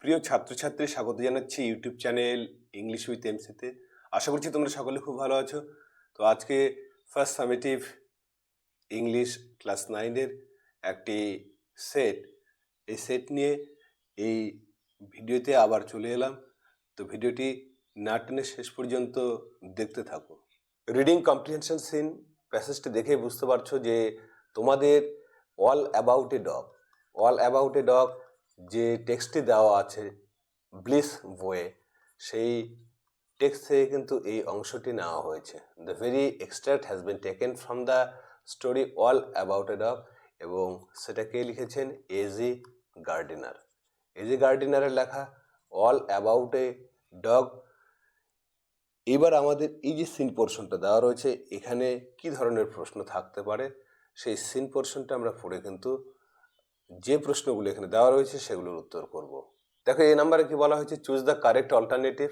প্রিয় ছাত্রছাত্রী, স্বাগত জানাচ্ছি ইউটিউব চ্যানেল ইংলিশ উইথ এমসিতে। আশা করছি তোমরা সকলে খুব ভালো আছো। তো আজকে ফার্স্ট সামেটিভ ইংলিশ ক্লাস 9-এর একটি সেট, এই সেট নিয়ে এই ভিডিওতে আবার চলে এলাম। তো ভিডিওটি না টেনে শেষ পর্যন্ত দেখতে থাকো। রিডিং কম্প্রিহেনশন সিন প্যাসেজটি দেখেই বুঝতে পারছো যে তোমাদের অল অ্যাবাউট এ ডগ যে টেক্সটটি দেওয়া আছে ব্লিস বইয়ে, সেই টেক্সট থেকে কিন্তু এই অংশটি নেওয়া হয়েছে। The very extract has been taken from the story all about a dog, এবং সেটাকে লিখেছেন এজি গার্ডিনার। এজি গার্ডিনারের লেখা অল অ্যাবাউট এ ডগ। এবার আমাদের এই যে সিন পোর্শনটা দেওয়া রয়েছে, এখানে কি ধরনের প্রশ্ন থাকতে পারে সেই সিন পোর্শনটা আমরা পড়ে কিন্তু যে প্রশ্নগুলো এখানে দেওয়া রয়েছে সেগুলোর উত্তর করব। দেখো, এই নাম্বারে কি বলা হয়েছে, choose the correct alternative.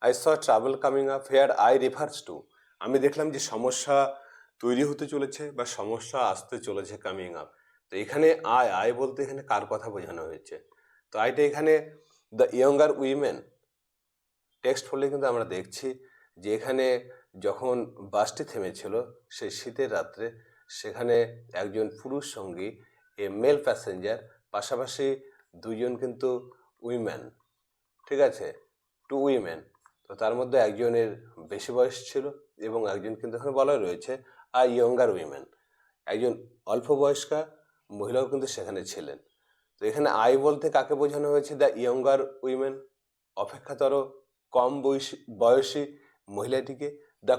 I saw travel coming up, here I refers to. আমি দেখলাম যে সমস্যা তৈরি হতে চলেছে বা সমস্যা আসতে চলেছে, কামিং আপ। তো এখানে আই বলতে এখানে কার কথা বোঝানো হয়েছে? তো আইটা এখানে দ্য ইয়ঙ্গার উইমেন। টেক্সট পড়লে কিন্তু আমরা দেখছি যে এখানে যখন বাসটি থেমেছিল সেই শীতের রাত্রে, সেখানে একজন পুরুষ সঙ্গী, এ মেল প্যাসেঞ্জার, পাশাপাশি দুজন কিন্তু উইমেন, ঠিক আছে, টু উইমেন। তো তার মধ্যে একজনের বেশি বয়স ছিল এবং একজন কিন্তু এখানে বলা রয়েছে আ ইয়ঙ্গার উইমেন, একজন অল্প বয়স্কা মহিলাও কিন্তু সেখানে ছিলেন। তো এখানে আই বলতে কাকে বোঝানো হয়েছে? দ্য ইয়ঙ্গার উইমেন, অপেক্ষাতর কম বয়সী মহিলাটিকে। দ্য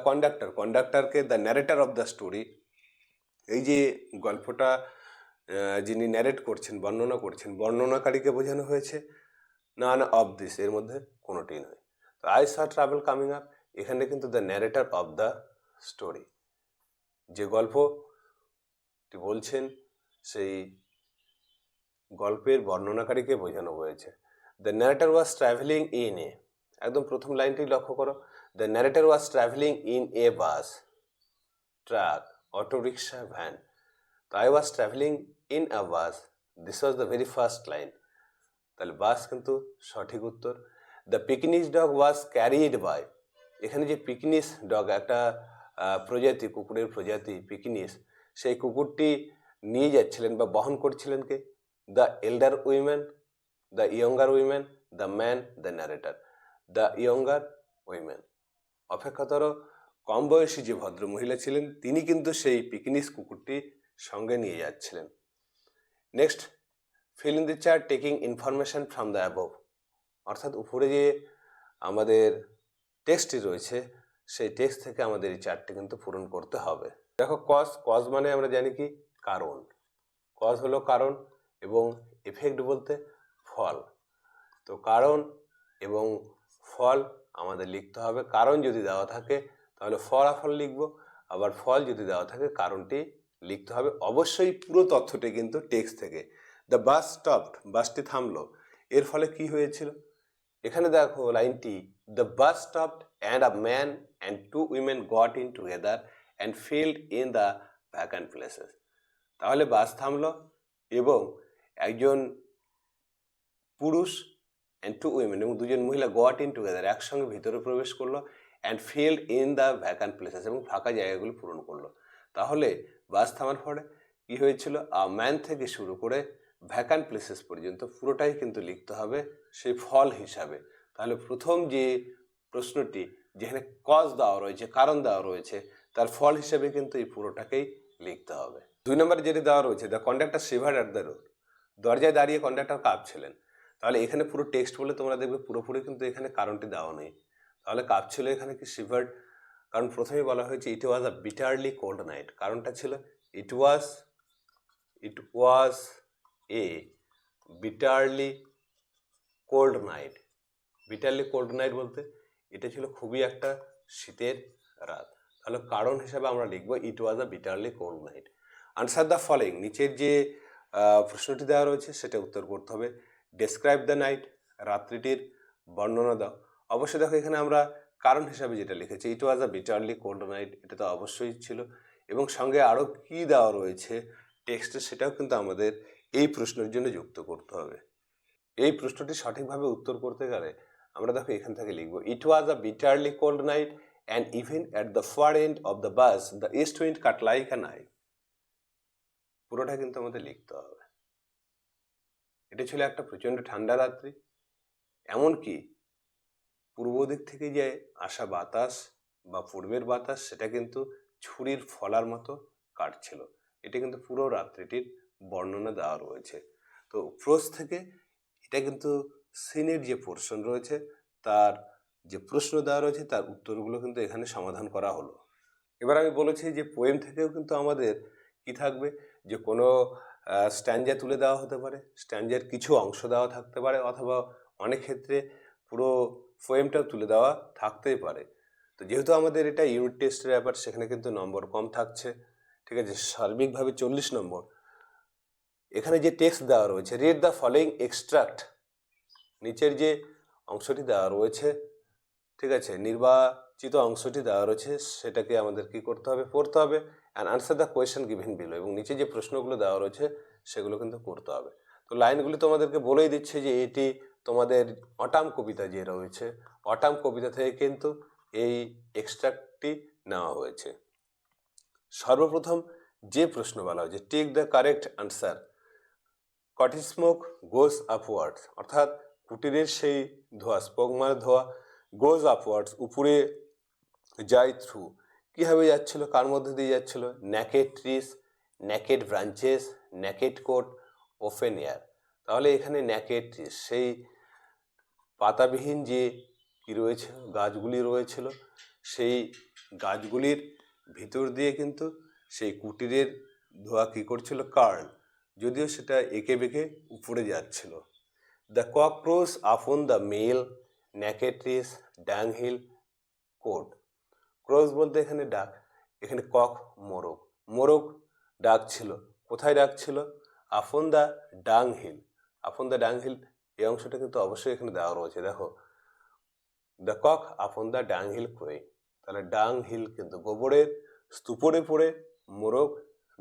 কন্ডাক্টরকে the narrator of the story, এই যে গল্পটা যিনি ন্যারেট করছেন, বর্ণনা করছেন, বর্ণনাকারীকে বোঝানো হয়েছে। নান অফ দিস, এর মধ্যে কোনোটি নয়। তো I saw travel coming up, এখানে কিন্তু the narrator of the story, যে গল্পটি বলছেন সেই গল্পের বর্ণনাকারীকে বোঝানো হয়েছে। The narrator was travelling in a, একদম প্রথম লাইনটি লক্ষ্য করো, the narrator was travelling in a bus, truck, auto rickshaw, van. তো I was travelling in a bus, this was the very first line, তাহলে বাস কিন্তু সঠিক উত্তর। The picnic dog was carried by, এখানে যে পিকনিস ডগ, একটা প্রজাতি, কুকুরের প্রজাতি পিকনিস, সেই কুকুরটি নিয়ে যাচ্ছিলেন বা বহন করছিলেন কে? The elder women, the younger women, the man, the narrator. The younger women, অপেক্ষাতর কম বয়সী যে ভদ্র মহিলা ছিলেন, তিনি কিন্তু সেই পিকনিস কুকুরটি সঙ্গে নিয়ে যাচ্ছিলেন। Next, fill in the chart taking information from the above, অর্থাৎ উপরে যে আমাদের টেক্সটটি রয়েছে সেই টেক্সট থেকে আমাদের এই চার্টটি কিন্তু পূরণ করতে হবে। দেখো, কজ মানে আমরা জানি কি? কারণ। কজ হলো কারণ এবং এফেক্ট বলতে ফল। তো কারণ এবং ফল আমাদের লিখতে হবে। কারণ যদি দেওয়া থাকে তাহলে ফলাফল লিখব, আবার ফল যদি দেওয়া থাকে কারণটি লিখতে হবে। অবশ্যই পুরো তথ্যটি কিন্তু টেক্সট থেকে। দ্য বাস স্টপড, বাসটি থামলো, এর ফলে কি হয়েছিল? এখানে দেখো লাইনটি, the bus stopped and a man and two women got in together and filled in the vacant places. তাহলে বাস থামলো এবং একজন পুরুষ অ্যান্ড টু উইমেন এবং দুজন মহিলা গট ইন টুগেদার, একসঙ্গে ভিতরে প্রবেশ করলো, and filled in the vacant places, এবং ফাঁকা জায়গাগুলো পূরণ করলো। তাহলে বাস থামার পরে কি হয়েছিল? আ ম্যান থেকে শুরু করে ভ্যাকান্ট প্লেসেস পর্যন্ত পুরোটাই কিন্তু লিখতে হবে সেই ফল হিসাবে। তাহলে প্রথম যে প্রশ্নটি, যেখানে কজ দেওয়া রয়েছে, কারণ দেওয়া রয়েছে, তার ফল হিসাবে কিন্তু এই পুরোটাকেই লিখতে হবে। 2 নম্বরে যেটি দেওয়া রয়েছে, the conductor shivered at the road, দরজায় দাঁড়িয়ে কন্ডাক্টর কাঁপছিলেন। তাহলে এখানে পুরো টেক্সট বলে তোমরা দেখবে পুরোপুরি কিন্তু এখানে কারণটি দেওয়া নেই। তাহলে কাঁপছিল এখানে কি? শিভার্ড, কারণ প্রথমেই বলা হয়েছে it was a bitterly cold night. কারণটা ছিল it was a bitterly cold night. Bitterly cold night বলতে এটা ছিল খুবই একটা শীতের রাত। তাহলে কারণ হিসাবে আমরা লিখবো it was a bitterly cold night. Answer the following, নিচের যে প্রশ্নটি দেওয়া রয়েছে সেটা উত্তর করতে হবে। ডেসক্রাইব দ্য নাইট, রাত্রিটির বর্ণনা দাও। অবশ্যই দেখো এখানে আমরা কারণ হিসাবে যেটা লিখেছি ইট was a bitterly cold night, এটা তো অবশ্যই ছিল, এবং সঙ্গে আরও কি দেওয়া রয়েছে টেক্সটে সেটাও কিন্তু আমাদের এই প্রশ্নের জন্য যুক্ত করতে হবে। এই প্রশ্নটি সঠিকভাবে উত্তর করতে গেলে আমরা দেখো এখান থেকে লিখব, it was a bitterly cold night and even at the far end of the bus the east wind cut like a knife. পুরোটা কিন্তু আমাদের লিখতে হবে। এটা ছিল একটা প্রচণ্ড ঠান্ডা রাত্রি, এমনকি পূর্ব দিক থেকে যে আসা বাতাস বা পূর্বের বাতাস সেটা কিন্তু ছুরির ফলার মতো কাটছিল। এটা কিন্তু পুরো রাত্রিটির বর্ণনা দেওয়া রয়েছে। তো প্রোজ থেকে এটা কিন্তু সিনের যে পোর্শন রয়েছে তার যে প্রশ্ন দেওয়া রয়েছে তার উত্তরগুলো কিন্তু এখানে সমাধান করা হলো। এবার আমি বলেছি যে পোয়েম থেকেও কিন্তু আমাদের কি থাকবে, যে কোনো স্ট্যান্ডা তুলে দেওয়া হতে পারে, স্ট্যান্ডার কিছু অংশ দেওয়া থাকতে পারে, অথবা অনেক ক্ষেত্রে পুরো পোয়েমটাও তুলে দেওয়া থাকতেই পারে। তো যেহেতু আমাদের এটা ইউনিট টেস্টের ব্যাপার, সেখানে কিন্তু নম্বর কম থাকছে, ঠিক আছে, সার্বিকভাবে 40 নম্বর। এখানে যে টেক্সট দেওয়া রয়েছে, রিড দ্য ফলোয়িং এক্সট্রাক্ট, নিচের যে অংশটি দেওয়া রয়েছে, ঠিক আছে, নির্বাচিত অংশটি দেওয়া রয়েছে সেটাকে আমাদের কি করতে হবে, পড়তে হবে, and answer the question given below, এবং নিচে যে প্রশ্নগুলো দেওয়া রয়েছে সেগুলো কিন্তু করতে হবে। তো লাইনগুলি তোমাদেরকে বলেই দিচ্ছে যে এটি তোমাদের অটাম কবিতা যে রয়েছে, অটাম কবিতা থেকে কিন্তু এই এক্সট্রাক্টটি নেওয়া হয়েছে। সর্বপ্রথম যে প্রশ্ন বলা হয়েছে, take the correct answer, cottage smoke goes upwards, অর্থাৎ কুটিরের সেই ধোঁয়া, স্মোক মানে ধোঁয়া, গোজ আপওয়ার্ডস উপরে যায়, থ্রু কীভাবে যাচ্ছিল, কার মধ্যে দিয়ে যাচ্ছিল, naked trees, naked branches, naked coat, open air. তাহলে এখানে ন্যাকেড ট্রিস সেই পাতাবিহীন যে কি রয়েছে গাছগুলি রয়েছিল, সেই গাছগুলির ভিতর দিয়ে কিন্তু সেই কুটিরের ধোঁয়া কী করছিল, কার্ল, যদিও সেটা এঁকে বেঁকে উপরে যাচ্ছিল। The cockroach upon the male naked trees dunghill coat, ক্রোচ বলতে এখানে ডাক, এখানে কক মোরগ, মোরগ ডাক ছিল, কোথায় ডাক ছিল, আপন দ্য ডাং হিল, আপন দ্য ডাং হিল, এই অংশটা কিন্তু অবশ্যই এখানে দেওয়া রয়েছে। দেখো, দ্য কক আপন দ্য ডাং হিল ক্রোয়িং, তাহলে ডাং হিল কিন্তু গোবরের স্তূপরে পড়ে মোরগ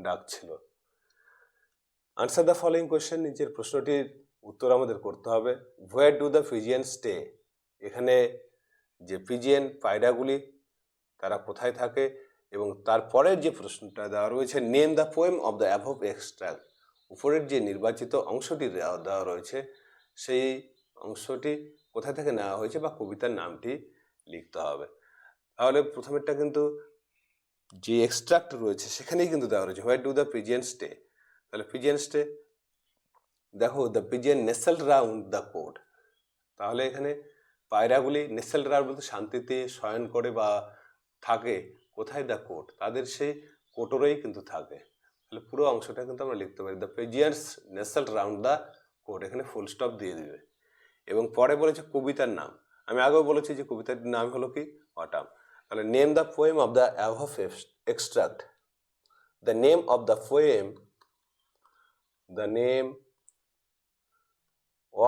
ডাকছিল। আনসার দ্য ফলোয়িং কোয়েশ্চেন, নিচের প্রশ্নটির উত্তর আমাদের করতে হবে। হোয়ার ডু দ্য পিজিয়ান স্টে, এখানে যে পিজিয়ান পায়রাগুলি তারা কোথায় থাকে, এবং তারপরের যে প্রশ্নটা দেওয়া রয়েছে, name the poem of the অ্যাভভ extract, উপরের যে নির্বাচিত অংশটি দেওয়া রয়েছে সেই অংশটি কোথা থেকে নেওয়া হয়েছে বা কবিতার নামটি লিখতে হবে। তাহলে প্রথমেরটা কিন্তু যে এক্সট্রাক্ট রয়েছে সেখানেই কিন্তু দেওয়া রয়েছে, where do the pigeon stay, তাহলে পিজিয়ান স্টে, দেখো the pigeon nestled round the coat, তাহলে এখানে পায়রাগুলি নেসেলড রাউন্ড বলতে শান্তিতে শয়ন করে বা থাকে কোথায়, দ্য কোট, তাদের সেই কোটরেই কিন্তু থাকে। তাহলে পুরো অংশটা কিন্তু আমরা লিখতে পারি, দ্য পিজিয়ানস নেসেলড রাউন্ড দ্য কোট, এখানে ফুল স্টপ দিয়ে দিবে। এবং পরে বলেছে কবিতার নাম, আমি আগেও বলেছি যে কবিতার নাম হলো কি, অটাম। তাহলে name the poem of the অ্যাভভ extract, the name of the poem, the name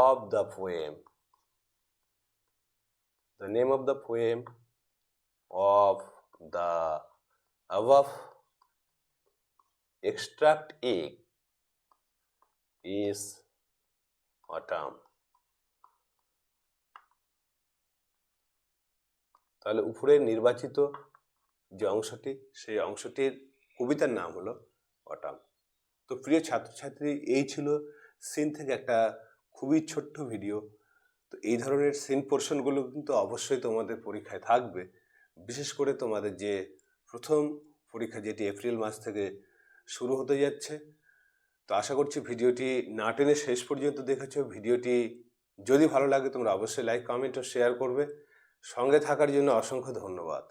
of the poem, the name of the poem of the above extract A is autumn. তাহলে উপরে নির্বাচিত যে অংশটি সেই অংশটির কবিতার নাম হলো অটাম। তো প্রিয় ছাত্রছাত্রী, এই ছিল সিন থেকে একটা খুবই ছোট্ট ভিডিও। তো এই ধরনের সিন পোর্শনগুলো কিন্তু অবশ্যই তোমাদের পরীক্ষায় থাকবে, বিশেষ করে তোমাদের যে প্রথম পরীক্ষা যেটি এপ্রিল মাস থেকে শুরু হতে যাচ্ছে। তো আশা করছি ভিডিওটি না টেনে শেষ পর্যন্ত দেখেছো। ভিডিওটি যদি ভালো লাগে তোমরা অবশ্যই লাইক, কমেন্ট ও শেয়ার করবে। সঙ্গে থাকার জন্য অসংখ্য ধন্যবাদ।